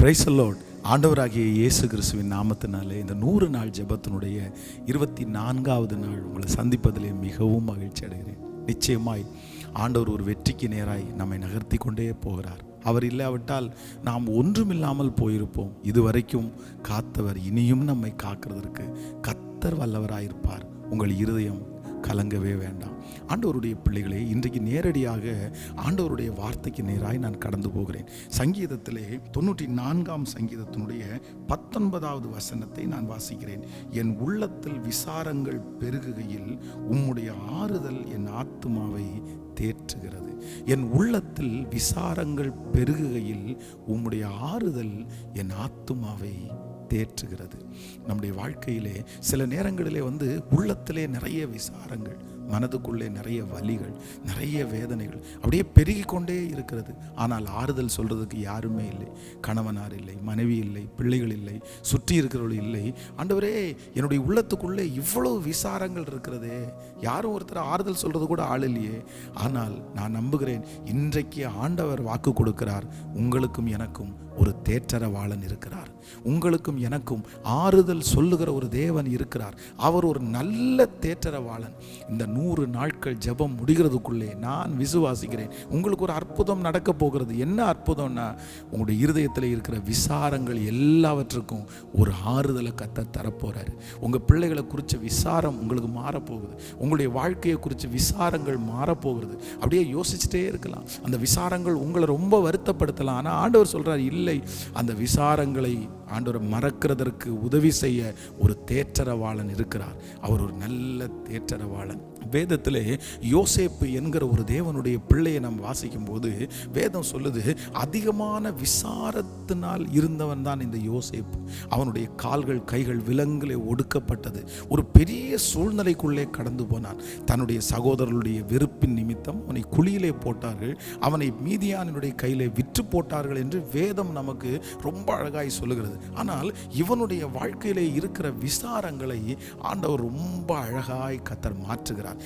Praise the Lord. ஆண்டவராகிய இயேசு கிறிஸ்துவின் நாமத்தினாலே இந்த 100 நாள் ஜெபத்தினுடைய 24வது நாள் உங்களை சந்திப்பதிலே மிகவும் மகிழ்ச்சி அடைகிறேன். நிச்சயமாய் ஆண்டவர் ஒரு வெற்றிக்கு நேராய் நம்மை நகர்த்தி கொண்டே போகிறார். அவர் இல்லாவிட்டால் நாம் ஒன்றுமில்லாமல் போயிருப்போம். இதுவரைக்கும் காத்தவர் இனியும் நம்மை காக்கிறதற்கு கர்த்தர் வல்லவராயிருப்பார். உங்கள் இருதயம் கலங்கவே வேண்டாம். ஆண்டவருடைய பிள்ளைகளே, இன்றைக்கு நேரடியாக ஆண்டவருடைய வார்த்தைக்கு நேராய் நான் கடந்து போகிறேன். சங்கீதத்திலே 94ஆம் சங்கீதத்தினுடைய 19வது வசனத்தை நான் வாசிக்கிறேன். என் உள்ளத்தில் விசாரங்கள் பெருகுகையில் உம்முடைய ஆறுதல் என் ஆத்துமாவை தேற்றுகிறது. என் உள்ளத்தில் விசாரங்கள் பெருகுகையில் உம்முடைய ஆறுதல் என் ஆத்துமாவை தேற்றுகிறது. நம்முடைய வாழ்க்கையிலே சில நேரங்களிலே உள்ளத்திலே நிறைய விசாரங்கள், மனதுக்குள்ளே நிறைய வலிகள், நிறைய வேதனைகள் அப்படியே பெருகி கொண்டே இருக்கிறது. ஆனால் ஆறுதல் சொல்றதுக்கு யாருமே இல்லை. கணவனார் இல்லை, மனைவி இல்லை, பிள்ளைகள் இல்லை, சுற்றி இருக்கிறவர்கள் இல்லை. ஆண்டவரே, என்னுடைய உள்ளத்துக்குள்ளே இவ்வளவு விசாரங்கள் இருக்கிறதே, யாரும் ஒருத்தர் ஆறுதல் சொல்றது கூட ஆள் இல்லையே. ஆனால் நான் நம்புகிறேன், இன்றைக்கு ஆண்டவர் வாக்கு கொடுக்கிறார், உங்களுக்கும் எனக்கும் ஒரு தேற்றரவாளன் இருக்கிறார். உங்களுக்கும் எனக்கும் ஆறுதல் சொல்லுகிற ஒரு தேவன் இருக்கிறார். அவர் ஒரு நல்ல தேற்றரவாளன். இந்த 100 நாட்கள் ஜெபம் முடிகிறதுக்குள்ளே நான் விசுவாசிக்கிறேன், உங்களுக்கு ஒரு அற்புதம் நடக்க போகிறது. என்ன அற்புதம்னா, உங்களுடைய இருதயத்தில் இருக்கிற விசாரங்கள் எல்லாவற்றுக்கும் ஒரு ஆறுதலை கர்த்தர் தரப்போறாரு. உங்கள் பிள்ளைகளை குறித்த விசாரம் உங்களுக்கு மாறப்போகுது. உங்களுடைய வாழ்க்கையை குறித்த விசாரங்கள் மாறப்போகிறது. அப்படியே யோசிச்சுட்டே இருக்கலாம். அந்த விசாரங்கள் உங்களை ரொம்ப வருத்தப்படுத்தலாம். ஆனால் ஆண்டவர் சொல்றார், இல்லை, அந்த விசாரங்களை ஆண்டவர் மறக்கிறதற்கு உதவி செய்ய ஒரு தேற்றரவாளன் இருக்கிறார். அவர் ஒரு நல்ல தேற்றரவாளன். வேதத்திலே யோசேப்பு என்கிற ஒரு தேவனுடைய பிள்ளையை நாம் வாசிக்கும் போது வேதம் சொல்லுது, அதிகமான விசாரத்தினால் இருந்தவன் தான் இந்த யோசேப்பு. அவனுடைய கால்கள் கைகள் விலங்கிலே ஒடுக்கப்பட்டது. ஒரு பெரிய சூழ்நிலைக்குள்ளே கடந்து போனான். தன்னுடைய சகோதரர்களுடைய வெறுப்பின் நிமித்தம் அவனை குழியிலே போட்டார்கள், அவனை மீதியானுடைய கையிலே விற்று போட்டார்கள் என்று வேதம் நமக்கு ரொம்ப அழகாய் சொல்லுகிறது. ஆனால் இவனுடைய வாழ்க்கையிலே இருக்கிற விசாரங்களை ஆண்டவர் ரொம்ப அழகாய் கர்த்தர் மாற்றுகிறார்.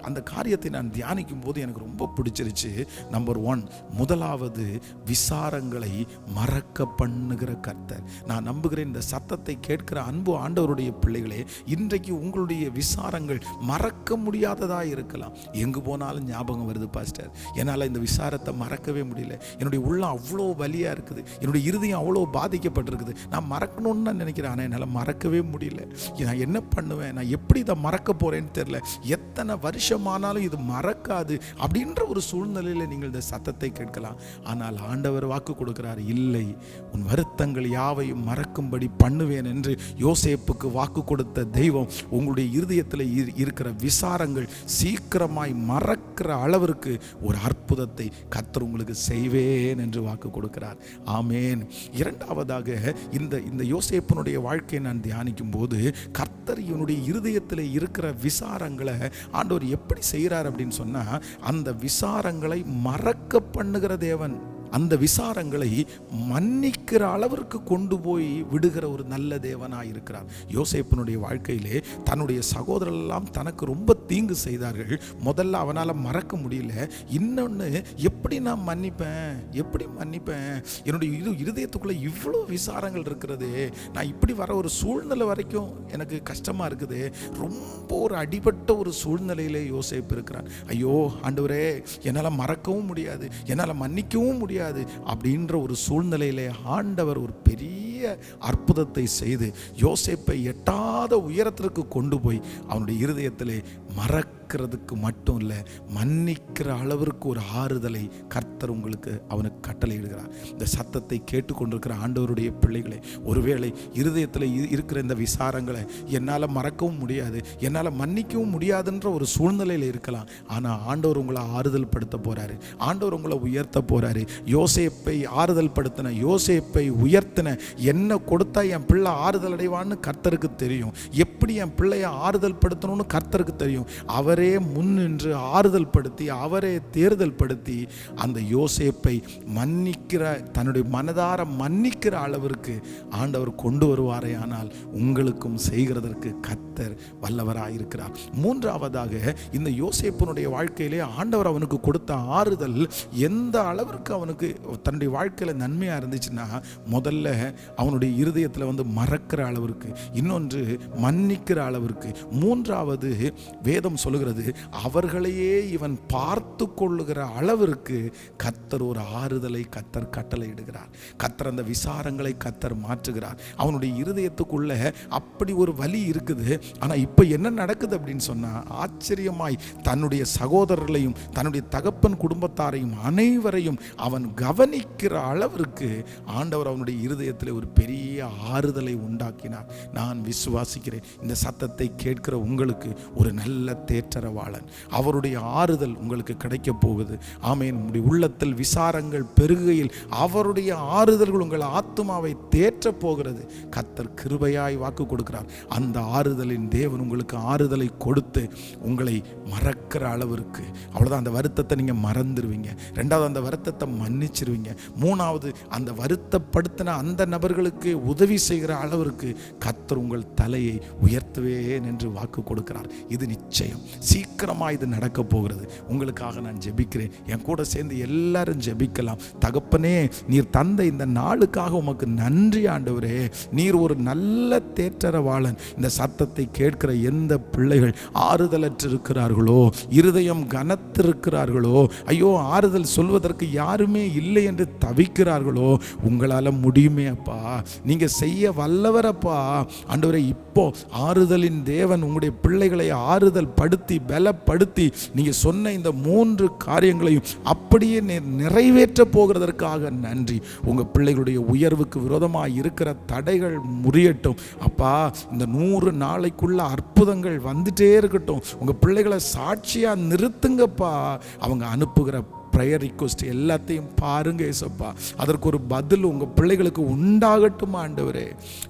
அந்த காரியத்தை நான் தியானிக்கும் போது எனக்கு ரொம்ப பிடிச்சிருச்சு. நம்பர் 1, முதலாவது விசாரங்களை மறக்க பண்ணுகிற கர்த்தர். நான் நம்புகிறேன், இந்த சத்தத்தை கேட்கிற அன்பு ஆண்டவருடைய பிள்ளைகளே, இன்றைக்கு உங்களுடைய விசாரங்கள் மறக்க முடியாததா இருக்கலாம். எங்கு போனாலும் ஞாபகம் வருது, பாஸ்டர், என்னால் இந்த விசாரத்தை மறக்கவே முடியல, என்னுடைய உள்ளம் அவ்வளோ வலியா இருக்குது, என்னுடைய இருதயம் அவ்வளோ பாதிக்கப்பட்டிருக்குது, நான் மறக்கணும்னு தான் நினைக்கிறேன், ஆனால் என்னால் மறக்கவே முடியல. நான் என்ன பண்ணுவேன், நான் எப்படி இதை மறக்க போறேன்னு தெரியல, எத்தனை வருஷமானாலும் இது மறக்காது அப்படின்ற ஒரு சூழ்நிலையில் நீங்கள் இந்த சத்தத்தை கேட்கலாம். ஆனால் ஆண்டவர் வாக்கு கொடுக்கிறார், இல்லை, உன் வருத்தங்கள் யாவையும் மறக்கும்படி பண்ணுவேன் என்று யோசேப்புக்கு வாக்கு கொடுத்த தெய்வம் உங்களுடைய இருதயத்தில் இருக்கிற விசாரங்கள் சீக்கிரமாய் மறக்கிற அளவிற்கு ஒரு அற்புதத்தை கர்த்தர் உங்களுக்கு செய்வேன் என்று வாக்கு கொடுக்கிறார். ஆமேன். இரண்டாவதாக இந்த யோசேப்பினுடைய வாழ்க்கையை நான் தியானிக்கும் போது கர்த்தர் இவனுடைய இருதயத்தில் இருக்கிற விசாரங்களை ஆண்டவர் எப்படி செய்கிறார் அப்படின்னு சொன்னா, அந்த விசாரங்களை மறக்க பண்ணுகிற தேவன், அந்த விசாரங்களை மன்னிக்கிற அளவிற்கு கொண்டு போய் விடுகிற ஒரு நல்ல தேவனாய் இருக்கிறார். யோசேப்பினுடைய வாழ்க்கையிலே தன்னுடைய சகோதரர்கள் எல்லாம் தனக்கு ரொம்ப தீங்கு செய்தார்கள். முதல்ல அவனால் மறக்க முடியல. இன்னொன்று, எப்படி நான் மன்னிப்பேன், எப்படி மன்னிப்பேன், என்னுடைய இருதயத்துக்குள்ளே இவ்வளோ விசாரங்கள் இருக்கிறது, நான் இப்படி வர ஒரு சூழ்நிலை வரைக்கும் எனக்கு கஷ்டமாக இருக்குது. ரொம்ப ஒரு அடிபட்ட ஒரு சூழ்நிலையிலே யோசேப்பு இருக்கிறான். ஐயோ ஆண்டவரே, என்னால் மறக்கவும் முடியாது, என்னால் மன்னிக்கவும் முடியாது அப்படின்ற ஒரு சூழ்நிலையிலே ஆண்டவர் ஒரு பெரிய அற்புதத்தை செய்து யோசேப்பை எட்டாத உயரத்திற்கு கொண்டு போய் அவனுடைய இருதயத்திலே மறக்கிறதுக்கு மட்டும் இல்லை, மன்னிக்கிற அளவிற்கு ஒரு ஆறுதலை கர்த்தர் உங்களுக்கு அவனுக்கு கட்டளையிடுகிறார். இந்த சத்தத்தை கேட்டுக்கொண்டிருக்கிற ஆண்டவருடைய பிள்ளைகளை, ஒருவேளை இருதயத்தில் இருக்கிற இந்த விசாரங்களை என்னால் மறக்கவும் முடியாது, என்னால் மன்னிக்கவும் முடியாதுன்ற ஒரு சூழ்நிலையில் இருக்கலாம். ஆனால் ஆண்டவர் உங்களை ஆறுதல் படுத்த போறாரு, ஆண்டவர் உங்களை உயர்த்த போறாரு. யோசேப்பை ஆறுதல் படுத்தின, யோசேப்பை உயர்த்தின, என்ன கொடுத்தா என் பிள்ளை ஆறுதல் அடைவான்னு கர்த்தருக்கு தெரியும், எப்படி என் பிள்ளையை ஆறுதல் படுத்தணும்னு கர்த்தருக்கு தெரியும். அவர் அவரே முன்னின்று ஆறுதல் படுத்தி அவரே தேர்தல் படுத்தி அந்த யோசேப்பை மன்னிக்கிற, தன்னுடைய மனதார மன்னிக்கிற அளவிற்கு ஆண்டவர் கொண்டு வருவாரே ஆனால் உங்களுக்கும் செய்கிறதற்கு கர்த்தர் வல்லவராயிருக்கிறார். மூன்றாவதாக, இந்த யோசேப்பினுடைய வாழ்க்கையிலே ஆண்டவர் அவனுக்கு கொடுத்த ஆறுதல் எந்த அளவிற்கு அவனுக்கு தன்னுடைய வாழ்க்கையில் நன்மையாக இருந்துச்சுன்னா, முதல்ல அவனுடைய இருதயத்தில் மறக்கிற அளவிற்கு, இன்னொன்று மன்னிக்கிற அளவிற்கு, மூன்றாவது வேதம் சொல்லுகிறது அவர்களையே இவன் பார்த்து கொள்ளுகிற அளவிற்கு கர்த்தர் ஒரு ஆறுதலை கர்த்தர் கட்டளையிடுகிறார். கர்த்தர் அந்த விசாரங்களை கர்த்தர் மாற்றுகிறார். அவனுடைய இருதயத்துக்குள்ள அப்படி ஒரு வலி இருக்குது. ஆனால் இப்போ என்ன நடக்குது அப்படின்னு சொன்னால், ஆச்சரியமாய் தன்னுடைய சகோதரர்களையும் தன்னுடைய தகப்பன் குடும்பத்தாரையும் அனைவரையும் அவன் கவனிக்கிற அளவிற்கு ஆண்டவர் அவனுடைய இருதயத்தில் ஒரு பெரிய ஆறுதலை உண்டாக்கினார். நான் விசுவாசிக்கிறேன், இந்த சத்தத்தை கேட்கிற உங்களுக்கு ஒரு நல்ல தேற்றரவாளன், அவருடைய ஆறுதல் உங்களுக்கு கிடைக்க போகுது. ஆமென். உங்களுடைய உள்ளத்தில் விசாரங்கள் பெருகையில் அவருடைய ஆறுதல்கள் உங்கள் ஆத்துமாவை தேற்ற போகிறது. கர்த்தர் கிருபையாய் வாக்கு கொடுக்கிறார். அந்த ஆறுதலின் தேவன் உங்களுக்கு ஆறுதலை கொடுத்து உங்களை மறக்கிற அளவிற்கு, அவ்வளோதான், அந்த வருத்தத்தை நீங்கள் மறந்துடுவீங்க. ரெண்டாவது, அந்த வருத்தத்தை மன்னிச்சிருவீங்க. மூணாவது, அந்த வருத்தப்படுத்தின அந்த நபர்களுக்கு உதவி செய்கிற அளவிற்கு கர்த்தர் உங்கள் தலையை உயர்த்துவேன் என்று வாக்கு கொடுக்கிறார். இது நிச்சயம், சீக்கிரமாக இது நடக்க போகிறது. உங்களுக்காக நான் ஜெபிக்கிறேன். என் கூட சேர்ந்து எல்லாரும் ஜெபிக்கலாம். தகப்பனே, நீர் தந்த இந்த நாளுக்காக உமக்கு நன்றி ஆண்டவரே. நீர் ஒரு நல்ல தேற்றரவாளன். இந்த சத்தத்தை கேட்கிற எந்த பிள்ளைகள் ஆறுதலற்று இருக்கிறார்களோ, இருதயம் கனத்திருக்கிறார்களோ, ஐயோ ஆறுதல் சொல்வதற்கு யாருமே இல்லை என்று தவிக்கிறார்களோ, உங்களால் முடியுமே அப்பா, நீங்க செய்ய வல்லவரப்பா ஆண்டவரே. இப்போ ஆறுதலின் தேவன் உங்களுடைய பிள்ளைகளை ஆறுதல் படுத்தி பலப்படுத்தி நீங்க சொன்ன இந்த 3 காரியங்களையும் அப்படியே நிறைவேற்ற போகிறதற்காக நன்றி. உங்க பிள்ளைகளுடைய உயர்வுக்கு விரோதமாக இருக்கிற தடைகள் முறியட்டும் அப்பா. இந்த 100 நாளைக்குள்ள அற்புதங்கள் வந்துட்டே இருக்கட்டும். உங்க பிள்ளைகளை சாட்சியா நிறுத்துங்கப்பா. அவங்க அனுப்புகிற ப்ரேயர் ரிக்வெஸ்ட் எல்லாத்தையும் பாருங்க ஏசப்பா. அதற்கு ஒரு பதில் உங்கள் பிள்ளைகளுக்கு உண்டாகட்டும் ஆண்டவரே.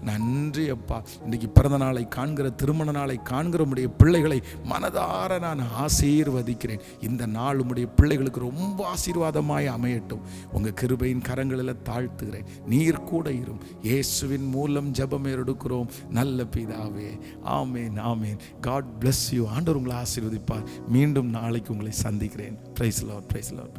நன்றி அப்பா. இன்றைக்கி பிறந்த நாளை காண்கிற, திருமண நாளை காண்கிற உடைய பிள்ளைகளை மனதார நான் ஆசீர்வதிக்கிறேன். இந்த நாள் உடைய பிள்ளைகளுக்கு ரொம்ப ஆசீர்வாதமாய் அமையட்டும். உங்கள் கிருபையின் கரங்களில் தாழ்த்துகிறேன். நீர் கூட இரும். இயேசுவின் மூலம் ஜெபம் எடுக்கிறோம் நல்ல பிதாவே. ஆமேன், ஆமேன். God bless you. ஆண்டவர் உங்களை ஆசீர்வதிப்பார். மீண்டும் நாளைக்கு உங்களை சந்திக்கிறேன். Praise Lord, praise Lord.